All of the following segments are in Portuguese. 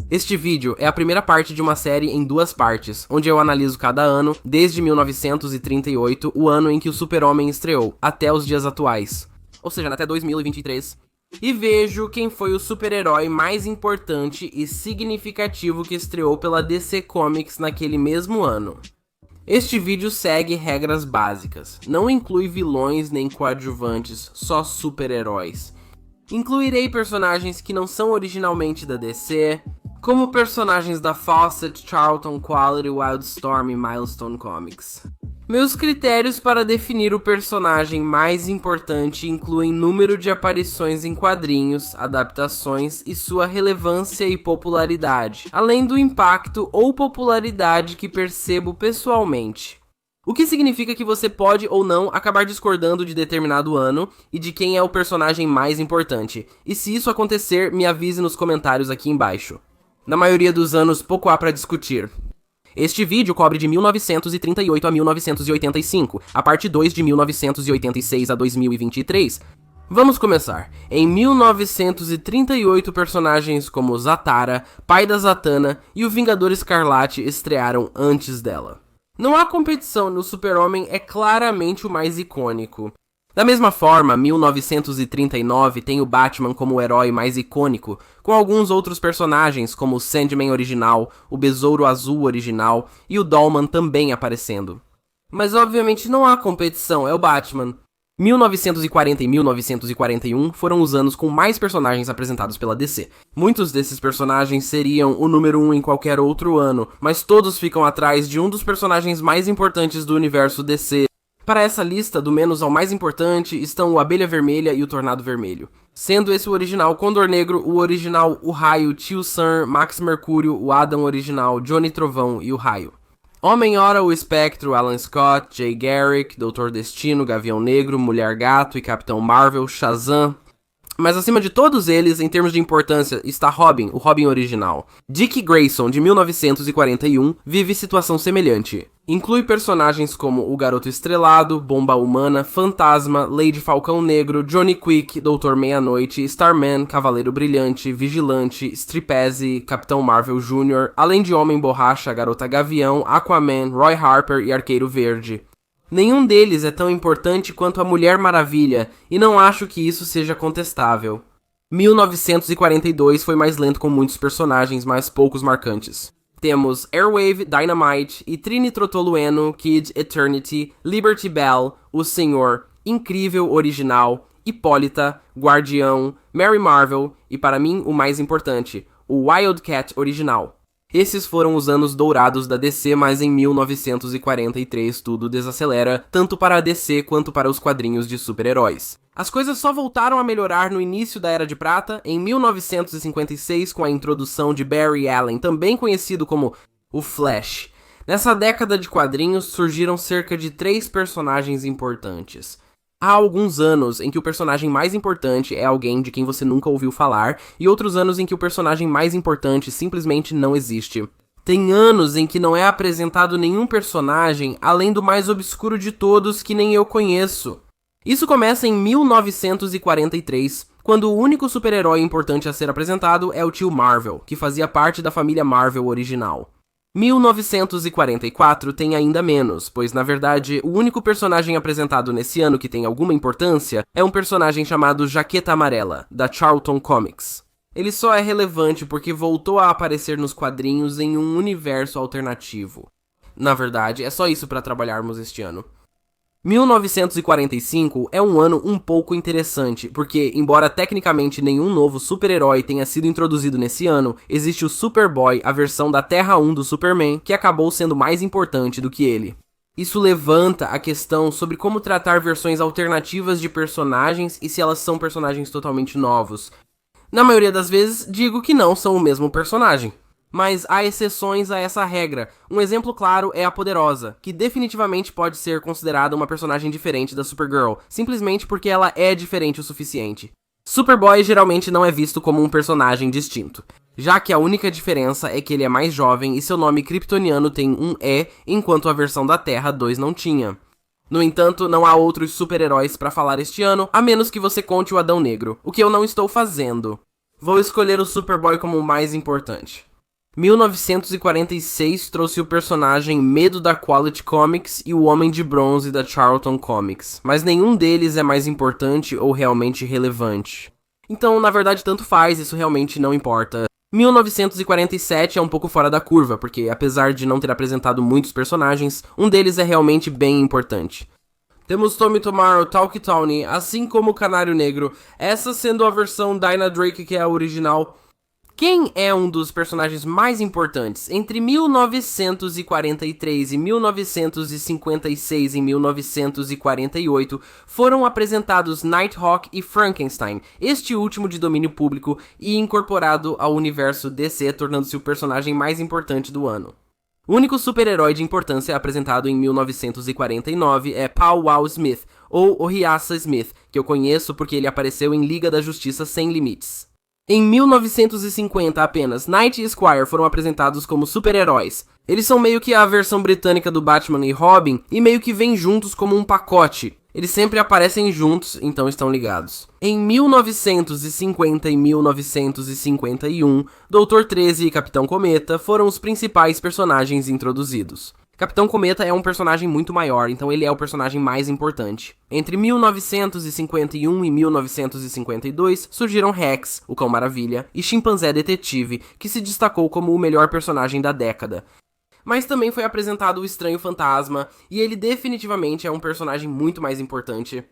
Este vídeo é a primeira parte de uma série em duas partes, onde eu analiso cada ano, desde 1938, o ano em que o Super-Homem estreou, até os dias atuais, ou seja, até 2023, e vejo quem foi o super-herói mais importante e significativo que estreou pela DC Comics naquele mesmo ano. Este vídeo segue regras básicas, não inclui vilões nem coadjuvantes, só super-heróis. Incluirei personagens que não são originalmente da DC, como personagens da Fawcett, Charlton, Quality, Wildstorm e Milestone Comics. Meus critérios para definir o personagem mais importante incluem número de aparições em quadrinhos, adaptações e sua relevância e popularidade, além do impacto ou popularidade que percebo pessoalmente. O que significa que você pode ou não acabar discordando de determinado ano e de quem é o personagem mais importante, e se isso acontecer, me avise nos comentários aqui embaixo. Na maioria dos anos, pouco há para discutir. Este vídeo cobre de 1938 a 1985, a parte 2 de 1986 a 2023. Vamos começar. Em 1938, personagens como Zatara, pai da Zatanna e o Vingador Escarlate estrearam antes dela. Não há competição, o Super-Homem é claramente o mais icônico. Da mesma forma, 1939 tem o Batman como o herói mais icônico, com alguns outros personagens como o Sandman original, o Besouro Azul original e o Dollman também aparecendo. Mas obviamente não há competição, é o Batman. 1940 e 1941 foram os anos com mais personagens apresentados pela DC. Muitos desses personagens seriam o número 1 em qualquer outro ano, mas todos ficam atrás de um dos personagens mais importantes do universo DC. Para essa lista, do menos ao mais importante, estão o Abelha Vermelha e o Tornado Vermelho. Sendo esse o original Condor Negro, o original o Raio, Tio Sam, Max Mercúrio, o Adam original, Johnny Trovão e o Raio. Homem-Hora, o Espectro, Alan Scott, Jay Garrick, Doutor Destino, Gavião Negro, Mulher Gato e Capitão Marvel, Shazam. Mas acima de todos eles, em termos de importância, está Robin, o Robin original. Dick Grayson, de 1941, vive situação semelhante. Inclui personagens como o Garoto Estrelado, Bomba Humana, Fantasma, Lady Falcão Negro, Johnny Quick, Doutor Meia-Noite, Starman, Cavaleiro Brilhante, Vigilante, Stripeze, Capitão Marvel Jr., além de Homem Borracha, Garota Gavião, Aquaman, Roy Harper e Arqueiro Verde. Nenhum deles é tão importante quanto a Mulher Maravilha, e não acho que isso seja contestável. 1942 foi mais lento com muitos personagens, mas poucos marcantes. Temos Airwave, Dynamite e Trini Trotolueno, Kid, Eternity, Liberty Bell, O Senhor, Incrível Original, Hipólita, Guardião, Mary Marvel e, para mim, o mais importante, o Wildcat Original. Esses foram os anos dourados da DC, mas em 1943 tudo desacelera, tanto para a DC quanto para os quadrinhos de super-heróis. As coisas só voltaram a melhorar no início da Era de Prata, em 1956, com a introdução de Barry Allen, também conhecido como o Flash. Nessa década de quadrinhos surgiram cerca de 3 personagens importantes. Há alguns anos em que o personagem mais importante é alguém de quem você nunca ouviu falar, e outros anos em que o personagem mais importante simplesmente não existe. Tem anos em que não é apresentado nenhum personagem além do mais obscuro de todos que nem eu conheço. Isso começa em 1943, quando o único super-herói importante a ser apresentado é o tio Marvel, que fazia parte da família Marvel original. 1944 tem ainda menos, pois na verdade o único personagem apresentado nesse ano que tem alguma importância é um personagem chamado Jaqueta Amarela, da Charlton Comics. Ele só é relevante porque voltou a aparecer nos quadrinhos em um universo alternativo. Na verdade, é só isso para trabalharmos este ano. 1945 é um ano um pouco interessante, porque, embora tecnicamente nenhum novo super-herói tenha sido introduzido nesse ano, existe o Superboy, a versão da Terra 1 do Superman, que acabou sendo mais importante do que ele. Isso levanta a questão sobre como tratar versões alternativas de personagens e se elas são personagens totalmente novos. Na maioria das vezes, digo que não são o mesmo personagem. Mas há exceções a essa regra. Um exemplo claro é a Poderosa, que definitivamente pode ser considerada uma personagem diferente da Supergirl, simplesmente porque ela é diferente o suficiente. Superboy geralmente não é visto como um personagem distinto, já que a única diferença é que ele é mais jovem e seu nome kryptoniano tem um E, enquanto a versão da Terra 2 não tinha. No entanto, não há outros super-heróis pra falar este ano, a menos que você conte o Adão Negro, o que eu não estou fazendo. Vou escolher o Superboy como o mais importante. 1946 trouxe o personagem Medo da Quality Comics e o Homem de Bronze da Charlton Comics, mas nenhum deles é mais importante ou realmente relevante. Então, na verdade, tanto faz, isso realmente não importa. 1947 é um pouco fora da curva, porque apesar de não ter apresentado muitos personagens, um deles é realmente bem importante. Temos Tommy Tomorrow, Talkie Tawny, assim como o Canário Negro, essa sendo a versão Dinah Drake que é a original. Quem é um dos personagens mais importantes? Entre 1943 e 1956 e 1948 foram apresentados Nighthawk e Frankenstein, este último de domínio público e incorporado ao universo DC, tornando-se o personagem mais importante do ano. O único super-herói de importância apresentado em 1949 é Pow Wow Smith, ou Ohiyasa Smith, que eu conheço porque ele apareceu em Liga da Justiça Sem Limites. Em 1950 apenas, Knight e Squire foram apresentados como super-heróis. Eles são meio que a versão britânica do Batman e Robin e meio que vêm juntos como um pacote. Eles sempre aparecem juntos, então estão ligados. Em 1950 e 1951, Doutor 13 e Capitão Cometa foram os principais personagens introduzidos. Capitão Cometa é um personagem muito maior, então ele é o personagem mais importante. Entre 1951 e 1952 surgiram Rex, o Cão Maravilha, e Chimpanzé Detetive, que se destacou como o melhor personagem da década. Mas também foi apresentado o Estranho Fantasma, e ele definitivamente é um personagem muito mais importante.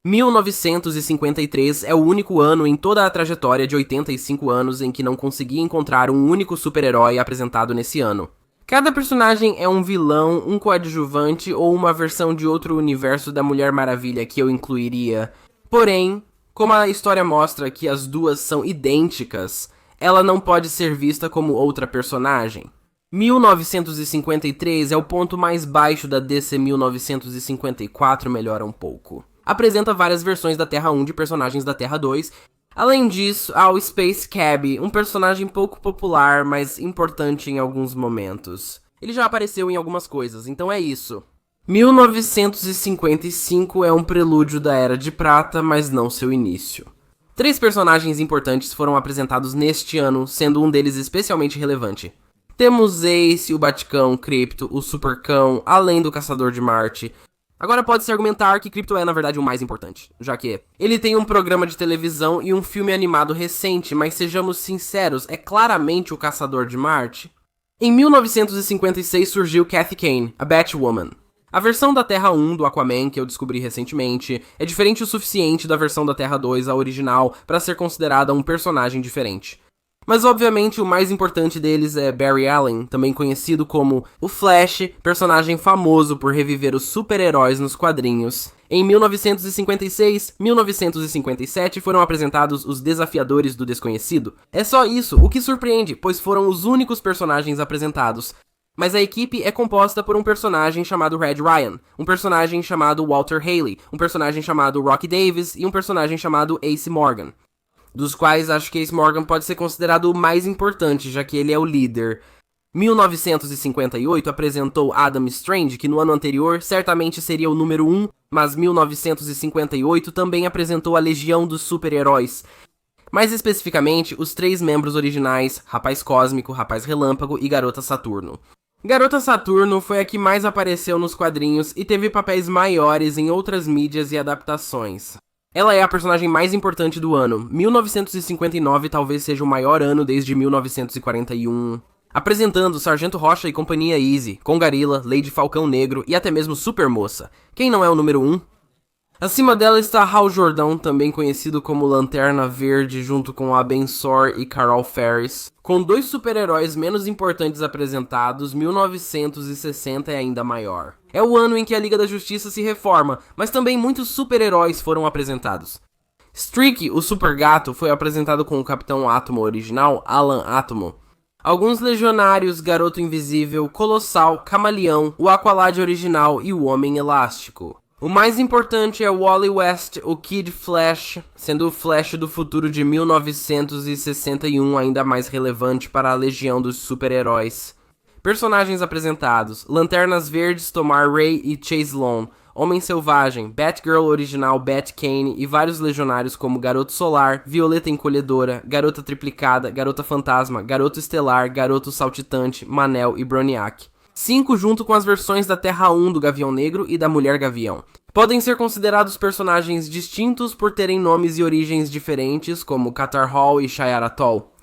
1953 é o único ano em toda a trajetória de 85 anos em que não consegui encontrar um único super-herói apresentado nesse ano. Cada personagem é um vilão, um coadjuvante ou uma versão de outro universo da Mulher Maravilha que eu incluiria. Porém, como a história mostra que as duas são idênticas, ela não pode ser vista como outra personagem. 1953 é o ponto mais baixo da DC 1954 melhora um pouco. Apresenta várias versões da Terra 1 de personagens da Terra 2. Além disso, há o Space Cabbie, um personagem pouco popular, mas importante em alguns momentos. Ele já apareceu em algumas coisas, então é isso. 1955 é um prelúdio da Era de Prata, mas não seu início. 3 personagens importantes foram apresentados neste ano, sendo um deles especialmente relevante. Temos Ace, o Baticão, Krypto, o Supercão, além do Caçador de Marte. Agora pode-se argumentar que Krypto é na verdade o mais importante, já que ele tem um programa de televisão e um filme animado recente, mas sejamos sinceros, é claramente o Caçador de Marte. Em 1956 surgiu Kathy Kane, a Batwoman. A versão da Terra 1 do Aquaman, que eu descobri recentemente, é diferente o suficiente da versão da Terra 2, a original, para ser considerada um personagem diferente. Mas obviamente o mais importante deles é Barry Allen, também conhecido como o Flash, personagem famoso por reviver os super-heróis nos quadrinhos. Em 1956, 1957 foram apresentados os Desafiadores do Desconhecido. É só isso, o que surpreende, pois foram os únicos personagens apresentados. Mas a equipe é composta por um personagem chamado Red Ryan, um personagem chamado Walter Haley, um personagem chamado Rocky Davis e um personagem chamado Ace Morgan. Dos quais acho que Ace Morgan pode ser considerado o mais importante, já que ele é o líder. 1958 apresentou Adam Strange, que no ano anterior certamente seria o número 1, mas 1958 também apresentou a Legião dos Super-Heróis. Mais especificamente, os 3 membros originais, Rapaz Cósmico, Rapaz Relâmpago e Garota Saturno. Garota Saturno foi a que mais apareceu nos quadrinhos e teve papéis maiores em outras mídias e adaptações. Ela é a personagem mais importante do ano. 1959 talvez seja o maior ano desde 1941. Apresentando Sargento Rocha e Companhia Easy, Congarila, Lady Falcão Negro e até mesmo Super Moça. Quem não é o número 1? Acima dela está Hal Jordan, também conhecido como Lanterna Verde, junto com Abensor e Carol Ferris. Com 2 super-heróis menos importantes apresentados, 1960 é ainda maior. É o ano em que a Liga da Justiça se reforma, mas também muitos super-heróis foram apresentados. Streak, o Super Gato, foi apresentado com o Capitão Átomo original, Alan Átomo. Alguns legionários, Garoto Invisível, Colossal, Camaleão, o Aqualad original e o Homem Elástico. O mais importante é Wally West, o Kid Flash, sendo o Flash do futuro de 1961 ainda mais relevante para a Legião dos Super-Heróis. Personagens apresentados: Lanternas Verdes, Tomar Ray e Chase Long, Homem Selvagem, Batgirl original Bat-Kane e vários legionários como Garoto Solar, Violeta Encolhedora, Garota Triplicada, Garota Fantasma, Garoto Estelar, Garoto Saltitante, Manel e Brainiac. 5 junto com as versões da Terra 1 do Gavião Negro e da Mulher Gavião. Podem ser considerados personagens distintos por terem nomes e origens diferentes, como Qatar Hall e Shi'ar Athol.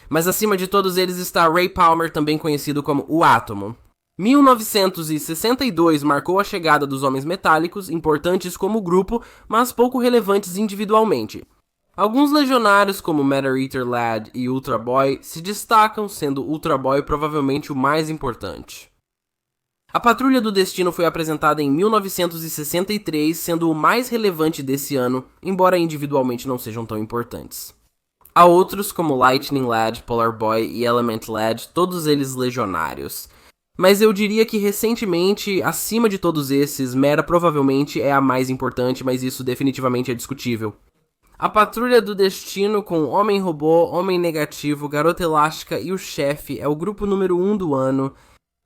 Mas acima de todos eles está Ray Palmer, também conhecido como o Átomo. 1962 marcou a chegada dos Homens Metálicos, importantes como grupo, mas pouco relevantes individualmente. Alguns legionários como Matter-Eater Lad e Ultra Boy se destacam, sendo Ultra Boy provavelmente o mais importante. A Patrulha do Destino foi apresentada em 1963, sendo o mais relevante desse ano, embora individualmente não sejam tão importantes. Há outros como Lightning Lad, Polar Boy e Element Lad, todos eles legionários. Mas eu diria que recentemente, acima de todos esses, Mera provavelmente é a mais importante, mas isso definitivamente é discutível. A Patrulha do Destino com Homem-Robô, Homem Negativo, Garota Elástica e o Chefe é o grupo número 1 do ano.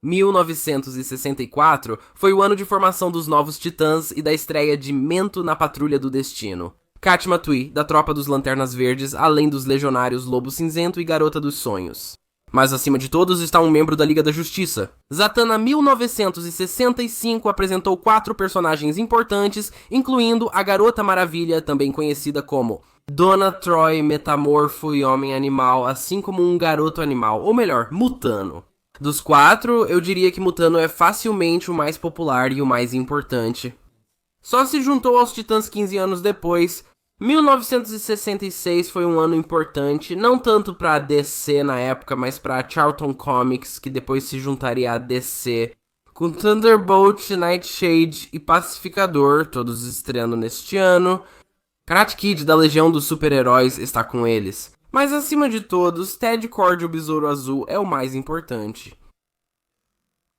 1964 foi o ano de formação dos Novos Titãs e da estreia de Mento na Patrulha do Destino. Kat Matui, da Tropa dos Lanternas Verdes, além dos legionários Lobo Cinzento e Garota dos Sonhos. Mas acima de todos está um membro da Liga da Justiça. Zatanna 1965 apresentou 4 personagens importantes, incluindo a Garota Maravilha, também conhecida como Donna Troy, Metamorfo e Homem-Animal, assim como um Garoto Animal, ou melhor, Mutano. Dos 4, eu diria que Mutano é facilmente o mais popular e o mais importante. Só se juntou aos Titãs 15 anos depois. 1966 foi um ano importante, não tanto para a DC na época, mas para a Charlton Comics, que depois se juntaria à DC, com Thunderbolt, Nightshade e Pacificador, todos estreando neste ano. Karate Kid da Legião dos Super-Heróis está com eles. Mas acima de todos, Ted Kord, o Besouro Azul, é o mais importante.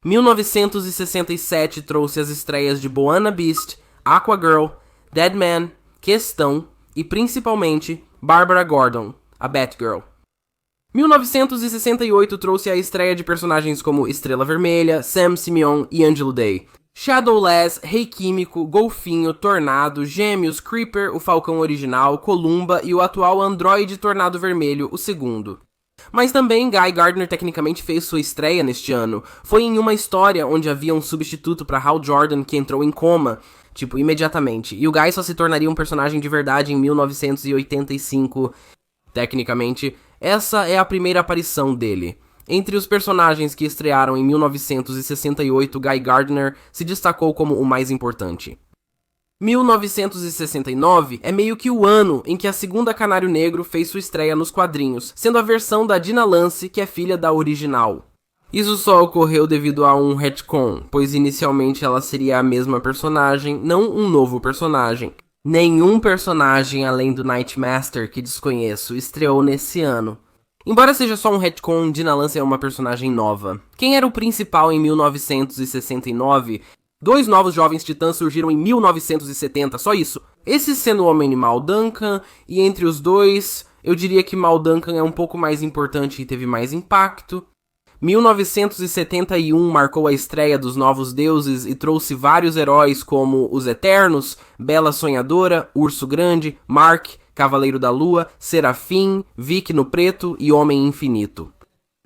1967 trouxe as estreias de Boanna Beast, Aquagirl, Deadman, Questão e, principalmente, Barbara Gordon, a Batgirl. 1968 trouxe a estreia de personagens como Estrela Vermelha, Sam Simeon e Angelo Day. Shadowless, Rei Químico, Golfinho, Tornado, Gêmeos, Creeper, o Falcão original, Columba e o atual androide Tornado Vermelho, o segundo. Mas também Guy Gardner tecnicamente fez sua estreia neste ano. Foi em uma história onde havia um substituto para Hal Jordan que entrou em coma, imediatamente. E o Guy só se tornaria um personagem de verdade em 1985. Tecnicamente, essa é a primeira aparição dele. Entre os personagens que estrearam em 1968, Guy Gardner se destacou como o mais importante. 1969 é meio que o ano em que a segunda Canário Negro fez sua estreia nos quadrinhos, sendo a versão da Dinah Lance, que é filha da original. Isso só ocorreu devido a um retcon, pois inicialmente ela seria a mesma personagem, não um novo personagem. Nenhum personagem além do Nightmaster, que desconheço, estreou nesse ano. Embora seja só um retcon, Dinah Lance é uma personagem nova. Quem era o principal em 1969? 2 novos jovens titãs surgiram em 1970, só isso. Esse sendo o Homem-Animal Duncan, e entre os dois, eu diria que Mal Duncan é um pouco mais importante e teve mais impacto. 1971 marcou a estreia dos Novos Deuses e trouxe vários heróis como os Eternos, Bela Sonhadora, Urso Grande, Mark, Cavaleiro da Lua, Serafim, Vic no Preto e Homem Infinito.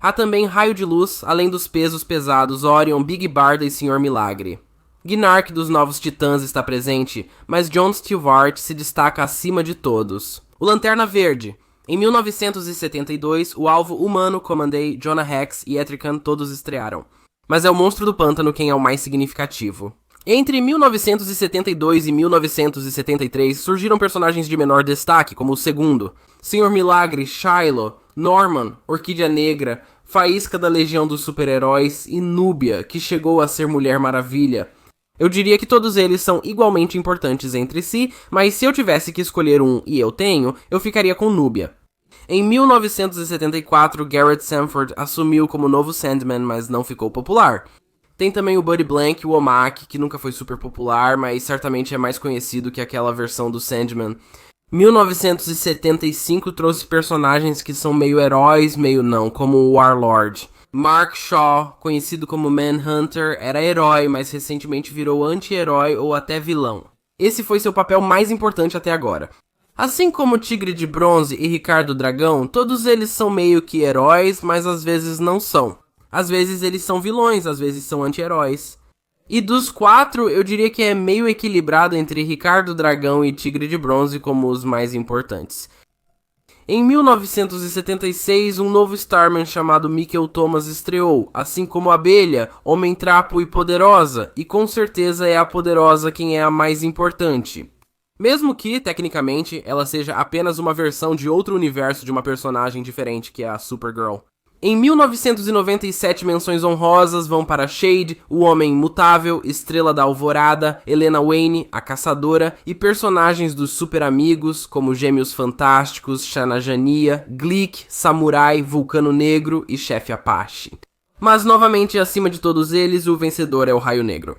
Há também Raio de Luz, além dos pesos pesados Orion, Big Barda e Senhor Milagre. Gnark dos Novos Titãs está presente, mas John Stewart se destaca acima de todos. O Lanterna Verde. Em 1972, o alvo humano, Comandei, Jonah Hex e Etrigan todos estrearam. Mas é o Monstro do Pântano quem é o mais significativo. Entre 1972 e 1973 surgiram personagens de menor destaque, como o segundo. Senhor Milagre, Shiloh, Norman, Orquídea Negra, Faísca da Legião dos Super-Heróis e Núbia, que chegou a ser Mulher Maravilha. Eu diria que todos eles são igualmente importantes entre si, mas se eu tivesse que escolher um, e eu tenho, eu ficaria com Núbia. Em 1974, Garrett Sanford assumiu como novo Sandman, mas não ficou popular. Tem também o Buddy Blank e o Omak, que nunca foi super popular, mas certamente é mais conhecido que aquela versão do Sandman. 1975 trouxe personagens que são meio heróis, meio não, como o Warlord. Mark Shaw, conhecido como Manhunter, era herói, mas recentemente virou anti-herói ou até vilão. Esse foi seu papel mais importante até agora. Assim como Tigre de Bronze e Ricardo Dragão, todos eles são meio que heróis, mas às vezes não são. Às vezes eles são vilões, às vezes são anti-heróis. E dos 4, eu diria que é meio equilibrado entre Ricardo Dragão e Tigre de Bronze como os mais importantes. Em 1976, um novo Starman chamado Mikkel Thomas estreou, assim como Abelha, Homem-Trapo e Poderosa, e com certeza é a Poderosa quem é a mais importante. Mesmo que, tecnicamente, ela seja apenas uma versão de outro universo de uma personagem diferente que é a Supergirl. Em 1997, menções honrosas vão para Shade, o Homem Imutável, Estrela da Alvorada, Helena Wayne, a Caçadora e personagens dos Super Amigos, como Gêmeos Fantásticos, Shanajania, Glick, Samurai, Vulcano Negro e Chefe Apache. Mas, novamente, acima de todos eles, o vencedor é o Raio Negro.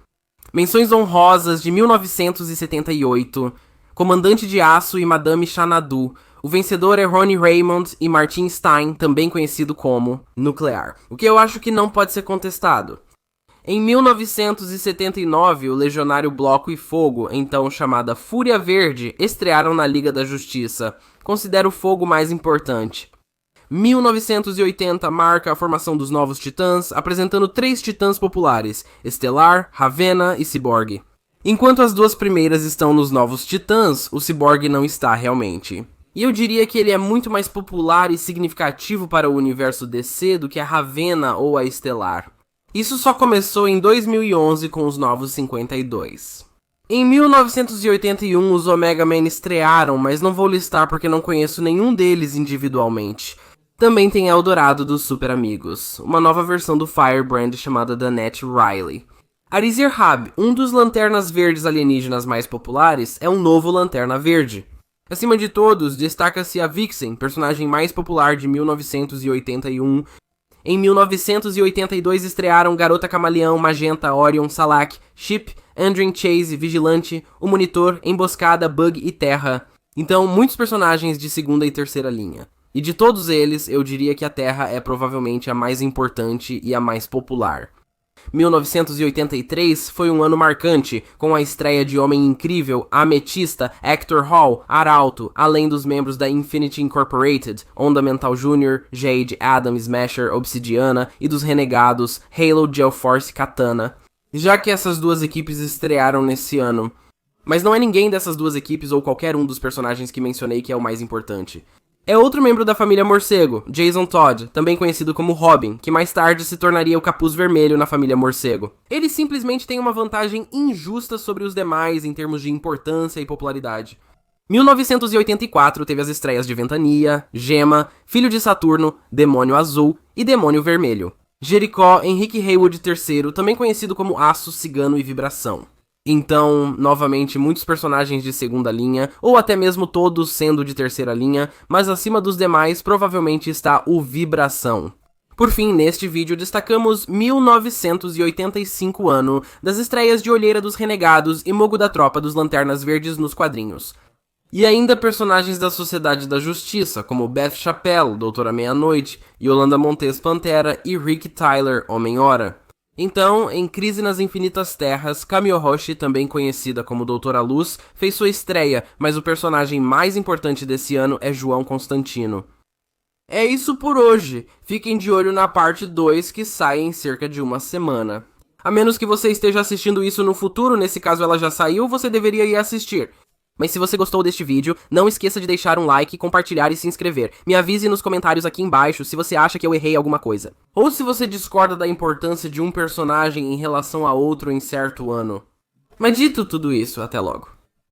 Menções honrosas de 1978, Comandante de Aço e Madame Xanadu. O vencedor é Ronnie Raymond e Martin Stein, também conhecido como Nuclear, o que eu acho que não pode ser contestado. Em 1979, o legionário Bloco e Fogo, então chamada Fúria Verde, estrearam na Liga da Justiça. Considero o Fogo mais importante. 1980 marca a formação dos Novos Titãs, apresentando 3 titãs populares, Estelar, Ravenna e Cyborg. Enquanto as 2 primeiras estão nos Novos Titãs, o Cyborg não está realmente. E eu diria que ele é muito mais popular e significativo para o universo DC do que a Ravenna ou a Estelar. Isso só começou em 2011 com os Novos 52. Em 1981 os Omega Men estrearam, mas não vou listar porque não conheço nenhum deles individualmente. Também tem Eldorado dos Super Amigos, uma nova versão do Firebrand chamada Danette Riley. Arizir Hab, um dos Lanternas Verdes alienígenas mais populares, é um novo Lanterna Verde. Acima de todos, destaca-se a Vixen, personagem mais popular de 1981. Em 1982 estrearam Garota Camaleão, Magenta, Orion, Salak, Chip, Andrin Chase, Vigilante, O Monitor, Emboscada, Bug e Terra. Então, muitos personagens de segunda e terceira linha. E de todos eles, eu diria que a Terra é provavelmente a mais importante e a mais popular. 1983 foi um ano marcante, com a estreia de Homem Incrível, Ametista, Hector Hall, Arauto, além dos membros da Infinity Incorporated, Onda Mental Jr., Jade, Adam, Smasher, Obsidiana e dos Renegados, Halo, Geoforce e Katana. Já que essas 2 equipes estrearam nesse ano. Mas não é ninguém dessas 2 equipes ou qualquer um dos personagens que mencionei que é o mais importante. É outro membro da família Morcego, Jason Todd, também conhecido como Robin, que mais tarde se tornaria o Capuz Vermelho na família Morcego. Ele simplesmente tem uma vantagem injusta sobre os demais em termos de importância e popularidade. 1984 teve as estreias de Ventania, Gema, Filho de Saturno, Demônio Azul e Demônio Vermelho. Jericó, Henrique Haywood III, também conhecido como Aço, Cigano e Vibração. Então, novamente, muitos personagens de segunda linha, ou até mesmo todos sendo de terceira linha, mas acima dos demais provavelmente está o Vibração. Por fim, neste vídeo destacamos 1985 ano das estreias de Olheira dos Renegados e Mogo da Tropa dos Lanternas Verdes nos quadrinhos. E ainda personagens da Sociedade da Justiça, como Beth Chappelle, Doutora Meia-Noite, Yolanda Montes Pantera e Rick Tyler, Homem-Hora. Então, em Crise nas Infinitas Terras, Kamiyoshi, também conhecida como Doutora Luz, fez sua estreia, mas o personagem mais importante desse ano é João Constantino. É isso por hoje, fiquem de olho na parte 2 que sai em cerca de uma semana. A menos que você esteja assistindo isso no futuro, nesse caso ela já saiu, você deveria ir assistir. Mas se você gostou deste vídeo, não esqueça de deixar um like, compartilhar e se inscrever. Me avise nos comentários aqui embaixo se você acha que eu errei alguma coisa. Ou se você discorda da importância de um personagem em relação a outro em certo ano. Mas dito tudo isso, até logo.